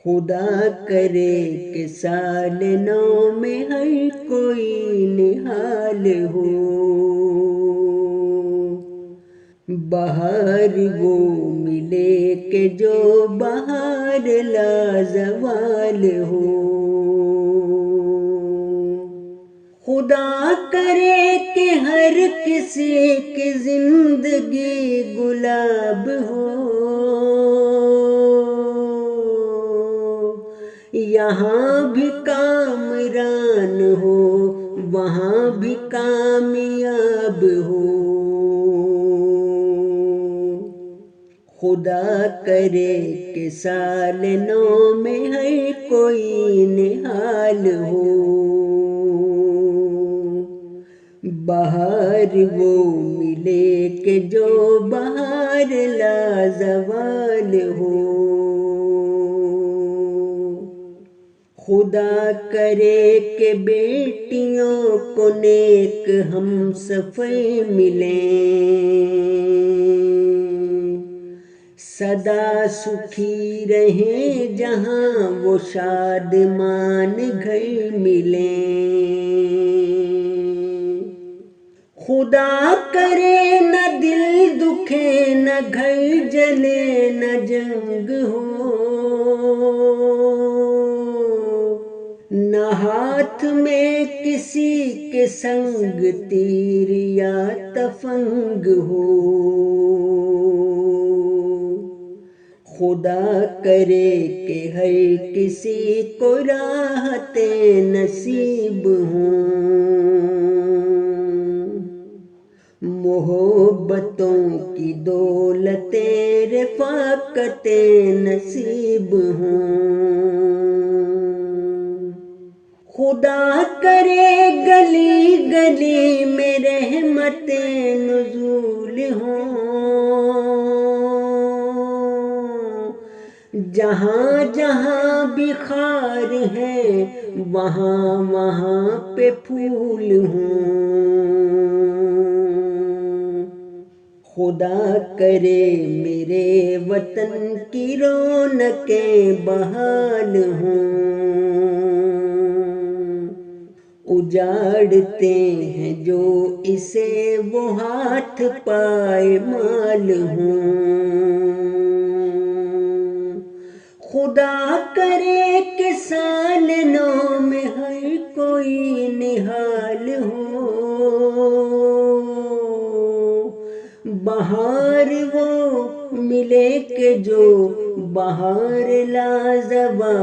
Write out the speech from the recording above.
خدا کرے کہ سال نو میں ہر کوئی نہال ہو، بہار وہ ملے کہ جو بہار لازوال ہو۔ خدا کرے کہ ہر کسی کی زندگی گلاب ہو، یہاں بھی کامران ہو وہاں بھی کامیاب ہو۔ خدا کرے کہ سال نو میں ہر کوئی نہال ہو، بہار وہ ملے کہ جو بہار لازوال ہو۔ خدا کرے کہ بیٹیوں کو نیک ہم سفر ملیں، سدا سکھی رہیں جہاں وہ شادمان گھر ملیں۔ خدا کرے نہ دل دکھے نہ گھر جلے نہ جنگ ہو، نہ ہاتھ میں کسی کے سنگ تیر یا تفنگ ہو۔ خدا کرے کہ ہر کسی کو راحت نصیب ہوں، محبتوں کی دولتیں رفاقتیں نصیب ہوں۔ خدا کرے گلی گلی میں رحمتیں نزول ہوں، جہاں جہاں بھی خار ہے وہاں وہاں پہ پھول ہوں۔ خدا کرے میرے وطن کی رونقیں بحال ہوں، اجاڑتے ہیں جو اسے وہ ہاتھ پائے مال ہوں۔ خدا کرے کہ سال نو میں ہر کوئی نہال ہو، بہار وہ ملے کہ جو بہار لازوال